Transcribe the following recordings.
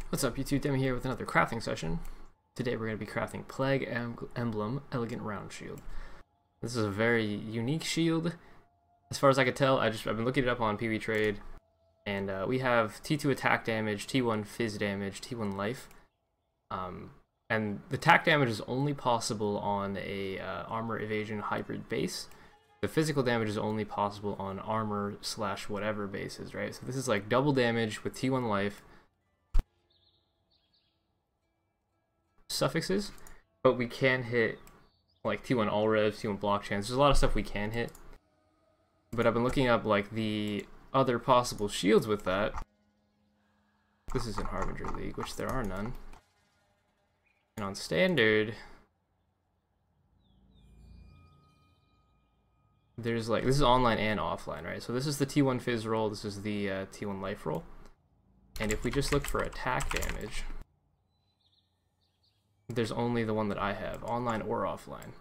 What's up YouTube, Demi here with another crafting session. Today we're going to be crafting Plague Emblem Elegant Round Shield. This is a very unique shield. As far as I could tell, I've been looking it up on PV Trade, and we have T2 attack damage, T1 fizz damage, T1 life. And the attack damage is only possible on a armor evasion hybrid base. The physical damage is only possible on armor / whatever bases, right? So this is like double damage with T1 life. Suffixes, but we can hit like T1 all res, T1 block chance. There's a lot of stuff we can hit, but I've been looking up like the other possible shields with that. This is in Harbinger League, which there are none, and on standard there's like, this is online and offline, right? So this is the T1 fizz roll, this is the T1 life roll, and if we just look for attack damage, there's only the one that I have, online or offline.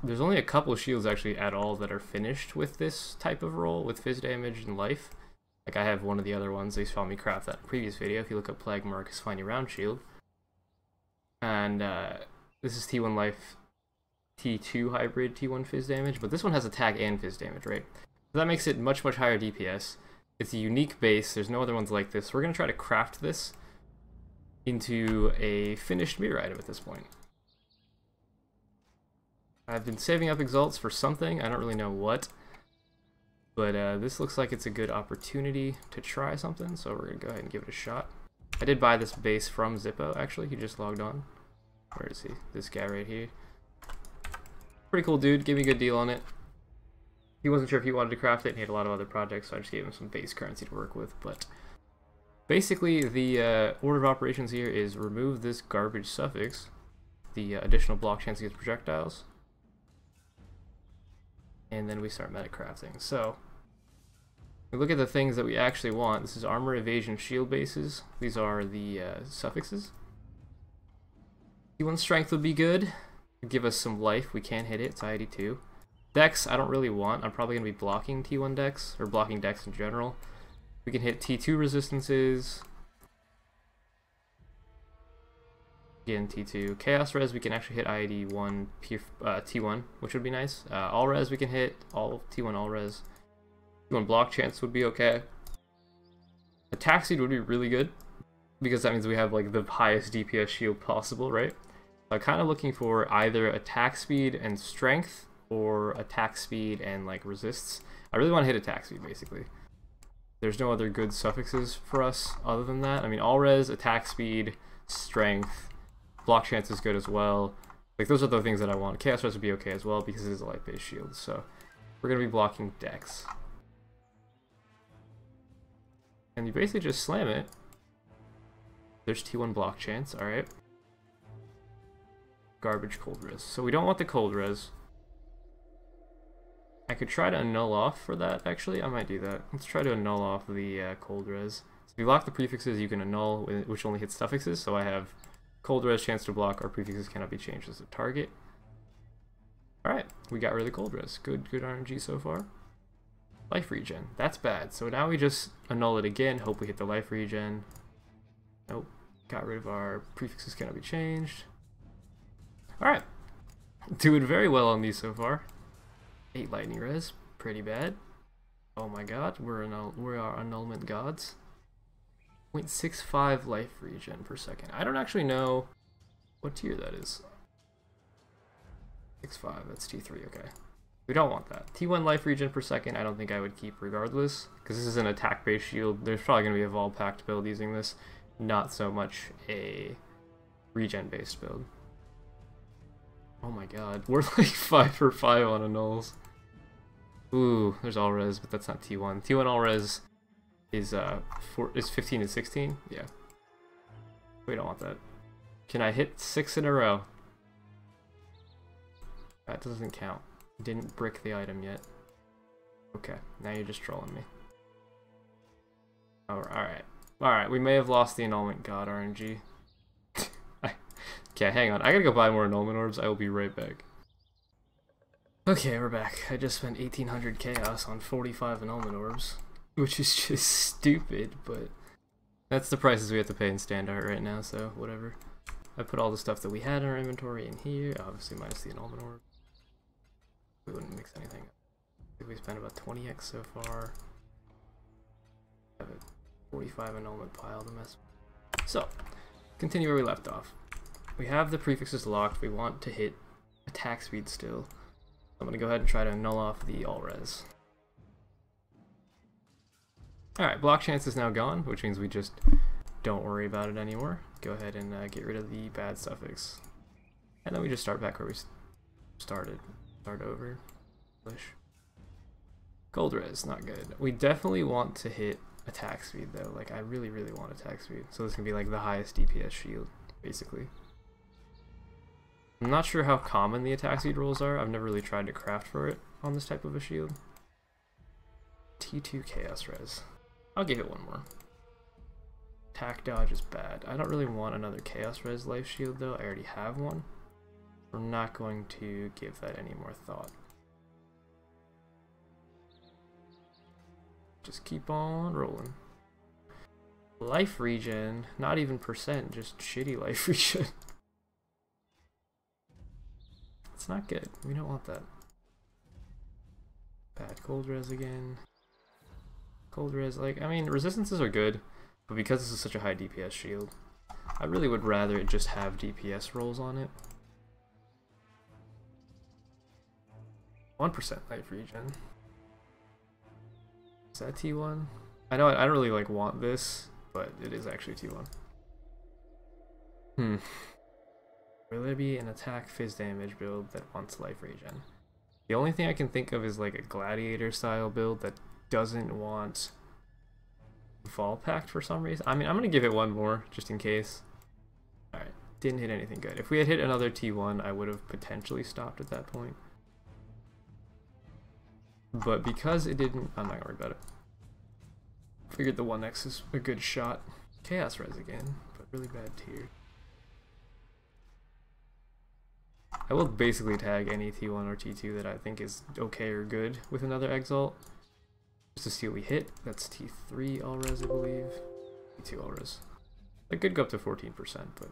There's only a couple of shields actually at all that are finished with this type of roll, with fizz damage and life. Like I have one of the other ones, they saw me craft that in a previous video, if you look up Plague Marcus Find Your Round Shield. And this is T1 life, T2 hybrid, T1 fizz damage, but this one has attack and fizz damage, right? So that makes it much higher DPS. It's a unique base, there's no other ones like this. We're going to try to craft this into a finished mirror item at this point. I've been saving up exalts for something, I don't really know what, but this looks like it's a good opportunity to try something, so we're gonna go ahead and give it a shot. I did buy this base from Zippo, actually. He just logged on. Where is he? This guy right here. Pretty cool dude, gave me a good deal on it. He wasn't sure if he wanted to craft it, and he had a lot of other projects, so I just gave him some base currency to work with. But basically, the order of operations here is remove this garbage suffix, the additional block chance against projectiles, and then we start meta crafting. So, we look at the things that we actually want. This is armor, evasion, shield bases. These are the suffixes. T1 strength would be good. Give us some life. We can hit it. It's ID2. Dex, I don't really want. I'm probably going to be blocking T1 Dex, or blocking Dex in general. We can hit T2 resistances. Again, T2. Chaos res, we can actually hit ID1 T1, which would be nice. All res, we can hit all T1 all res. T1 block chance would be okay. Attack speed would be really good, because that means we have like the highest DPS shield possible, right? I'm kind of looking for either attack speed and strength, or attack speed and like resists. I really want to hit attack speed, basically. There's no other good suffixes for us other than that. I mean, all res, attack speed, strength, block chance is good as well. Like, those are the things that I want. Chaos res would be okay as well because it is a light based shield. So we're gonna be blocking Dex, and you basically just slam it. There's T1 block chance. All right. Garbage cold res. So we don't want the cold res. I could try to annul off for that, actually. I might do that. Let's try to annul off the cold res. So if you lock the prefixes, you can annul, which only hits suffixes. So I have cold res, chance to block, or prefixes cannot be changed as a target. Alright, we got rid of cold res. Good RNG so far. Life regen. That's bad. So now we just annul it again. Hope we hit the life regen. Nope. Got rid of our prefixes cannot be changed. Alright. Doing very well on these so far. 8 lightning res, pretty bad. Oh my god, we are annulment gods. 0.65 life regen per second. I don't actually know what tier that is. 6.5, that's T3, okay. We don't want that. T1 life regen per second, I don't think I would keep regardless, because this is an attack-based shield. There's probably going to be a Vol Pact build using this, not so much a regen-based build. Oh my god, we're like 5 for 5 on annuls. Ooh, there's all res, but that's not T1. T1 all res is 15 and 16. Yeah, we don't want that. Can I hit 6 in a row? That doesn't count. Didn't brick the item yet. Okay, now you're just trolling me. Oh, alright. We may have lost the annulment god RNG. Okay, hang on. I gotta go buy more annulment orbs. I will be right back. Okay, we're back. I just spent 1800 chaos on 45 annulment orbs, which is just stupid, but That's the prices we have to pay in standard right now, so whatever. I put all the stuff that we had in our inventory in here, obviously minus the annulment orb. We wouldn't mix anything up. I think we spent about 20x so far. Have a 45 annulment pile to mess with. So, continue where we left off. We have the prefixes locked. We want to hit attack speed still. I'm going to go ahead and try to annul off the all res. Alright, block chance is now gone, which means we just don't worry about it anymore. Go ahead and get rid of the bad suffix. And then we just start back where we started. Start over. Cold res, not good. We definitely want to hit attack speed though. Like, I really, really want attack speed. So this can be like the highest DPS shield, basically. I'm not sure how common the attack speed rolls are. I've never really tried to craft for it on this type of a shield. T2 chaos res. I'll give it one more. Attack dodge is bad. I don't really want another chaos res life shield though. I already have one. We're not going to give that any more thought. Just keep on rolling. Life regen, not even percent, just shitty life regen. It's not good. We don't want that. Bad cold res again. Cold res, like, I mean, resistances are good, but because this is such a high DPS shield, I really would rather it just have DPS rolls on it. 1% life regen. Is that T1? I know I don't really like want this, but it is actually T1. Will there be an attack fizz damage build that wants life regen? The only thing I can think of is like a gladiator style build that doesn't want Fall Pact for some reason. I mean, I'm gonna give it one more just in case. Alright, didn't hit anything good. If we had hit another T1, I would have potentially stopped at that point. But because it didn't, I'm not gonna worry about it. Figured the 1x is a good shot. Chaos res again, but really bad tier. I will basically tag any T1 or T2 that I think is okay or good with another Exalt. Just to see what we hit. That's T3 all res, I believe. T2 all res. That could go up to 14%, but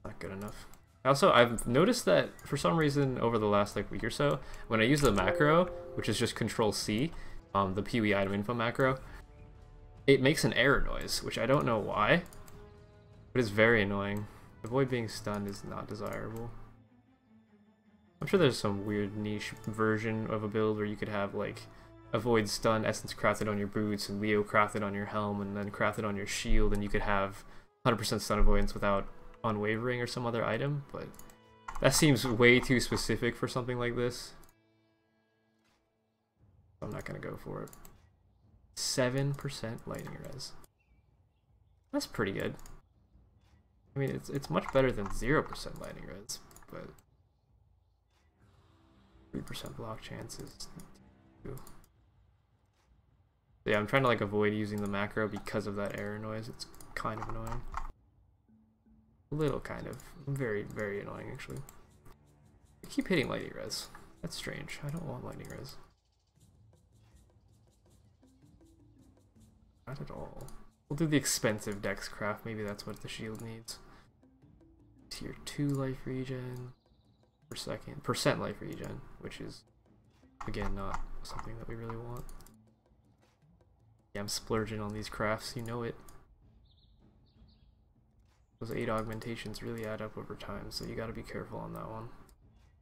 not good enough. Also, I've noticed that for some reason over the last like week or so, when I use the macro, which is just Control-C, the PoE item info macro, it makes an error noise, which I don't know why, but it's very annoying. Avoid being stunned is not desirable. I'm sure there's some weird niche version of a build where you could have like avoid stun essence crafted on your boots and Leo crafted on your helm and then crafted on your shield, and you could have 100% stun avoidance without unwavering or some other item, but that seems way too specific for something like this. I'm not gonna go for it. 7% lightning res. That's pretty good. I mean, it's much better than 0% lightning res, but 3% block chances. Yeah, I'm trying to like avoid using the macro because of that error noise. It's kind of annoying. A little kind of. Very, very annoying actually. I keep hitting lightning res. That's strange. I don't want lightning res. Not at all. We'll do the expensive dex craft. Maybe that's what the shield needs. Tier 2 life regen per second. Percent life regen, which is again not something that we really want. Yeah, I'm splurging on these crafts, you know it. Those 8 augmentations really add up over time, so you gotta be careful on that one.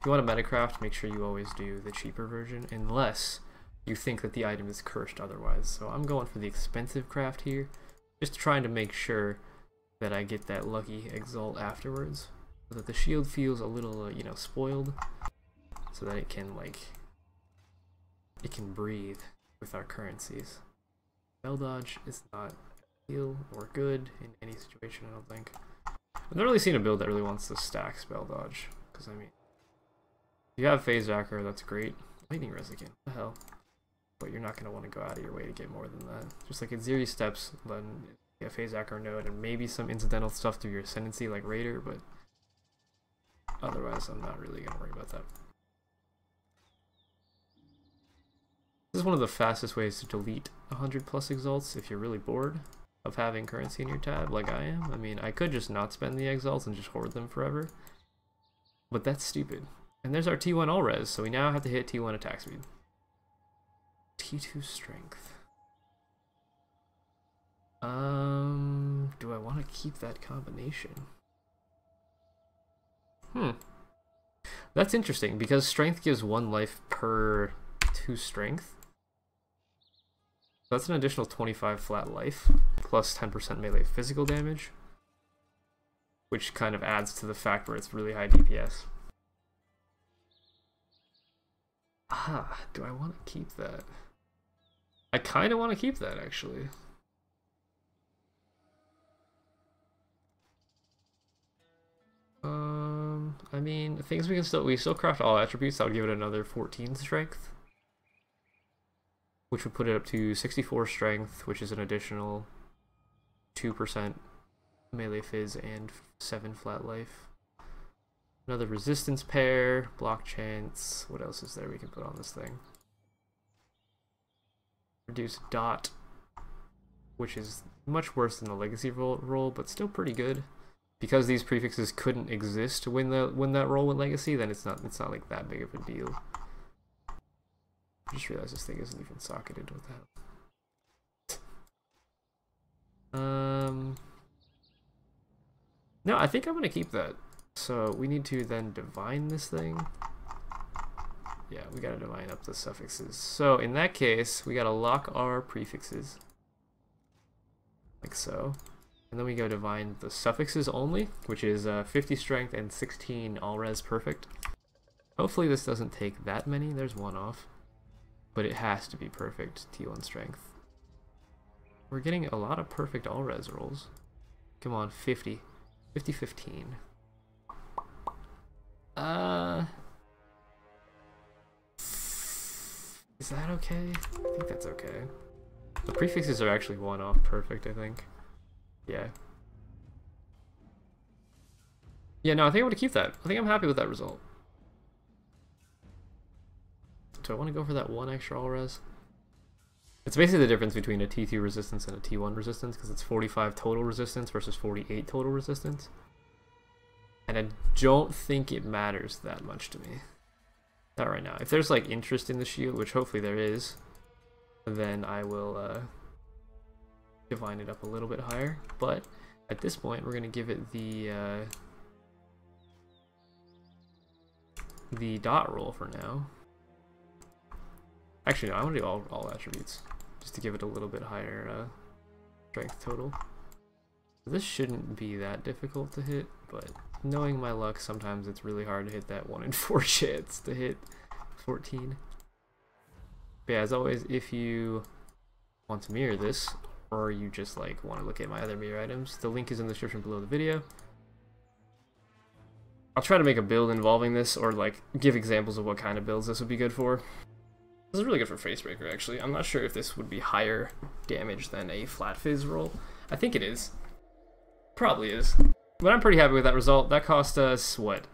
If you want a metacraft, make sure you always do the cheaper version, unless you think that the item is cursed otherwise. So I'm going for the expensive craft here, just trying to make sure that I get that lucky Exalt afterwards, so that the shield feels a little, you know, spoiled, so that it can, like, it can breathe with our currencies. Spell dodge is not heal or good in any situation, I don't think. I've never really seen a build that really wants to stack spell dodge, because I mean, if you have phase Zacker, that's great. Lightning res again, what the hell? But you're not going to want to go out of your way to get more than that. Just like in Zeri steps, then you have phase Zacker node and maybe some incidental stuff through your ascendancy like Raider, but otherwise I'm not really going to worry about that. This is one of the fastest ways to delete 100+ exalts if you're really bored. of having currency in your tab like I am. I mean, I could just not spend the exiles and just hoard them forever, but that's stupid. And there's our T1 all res, so we now have to hit T1 attack speed. T2 strength. Do I want to keep that combination? That's interesting, because strength gives 1 life per 2 strength. That's an additional 25 flat life, plus 10% melee physical damage, which kind of adds to the fact where it's really high DPS. Do I want to keep that? I kind of want to keep that, actually. I mean, things we still craft all attributes. I would give it another 14 strength, which would put it up to 64 strength, which is an additional 2% melee fizz and 7 flat life. Another resistance pair, block chance. What else is there we can put on this thing? Reduce dot, which is much worse than the legacy roll, but still pretty good. Because these prefixes couldn't exist when that roll went legacy, then it's not like that big of a deal. I just realized this thing isn't even socketed. What the hell? No, I think I'm gonna keep that. So we need to then divine this thing. Yeah, we gotta divine up the suffixes. So in that case, we gotta lock our prefixes. Like so. And then we go divine the suffixes only, which is 50 strength and 16 all res perfect. Hopefully this doesn't take that many. There's one off. But it has to be perfect T1 strength. We're getting a lot of perfect all res rolls. Come on, 50. 50, 15. Is that okay? I think that's okay. The prefixes are actually one off perfect, I think. Yeah. Yeah, no, I think I'm gonna keep that. I think I'm happy with that result. Do I want to go for that 1 extra all res? It's basically the difference between a T2 resistance and a T1 resistance, because it's 45 total resistance versus 48 total resistance. And I don't think it matters that much to me. Not right now. If there's like interest in the shield, which hopefully there is, then I will divine it up a little bit higher. But at this point, we're gonna give it the dot roll for now. Actually, no, I want to do all attributes, just to give it a little bit higher strength total. This shouldn't be that difficult to hit, but knowing my luck, sometimes it's really hard to hit that 1 in 4 chance to hit 14. But yeah, as always, if you want to mirror this, or you just like want to look at my other mirror items, the link is in the description below the video. I'll try to make a build involving this, or like give examples of what kind of builds this would be good for. This is really good for Facebreaker, actually. I'm not sure if this would be higher damage than a flat fizz roll. I think it is. Probably is. But I'm pretty happy with that result. That cost us, what,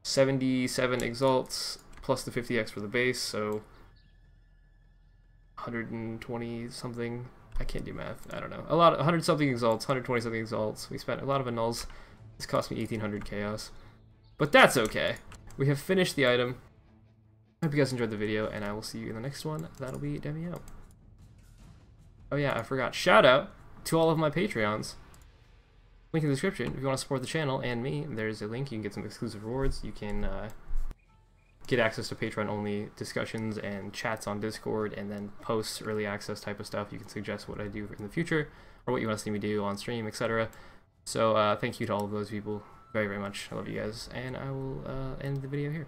77 exalts plus the 50x for the base, so 120 something. I can't do math. I don't know. 100 something exalts, 120 something exalts. We spent a lot of annuls. This cost me 1800 chaos. But that's okay. We have finished the item. I hope you guys enjoyed the video, and I will see you in the next one. That'll be Demi out. Oh yeah, I forgot. Shout out to all of my Patreons. Link in the description. If you want to support the channel and me, there's a link. You can get some exclusive rewards. You can get access to Patreon-only discussions and chats on Discord, and then posts, early access type of stuff. You can suggest what I do in the future, or what you want to see me do on stream, etc. So thank you to all of those people very, very much. I love you guys, and I will end the video here.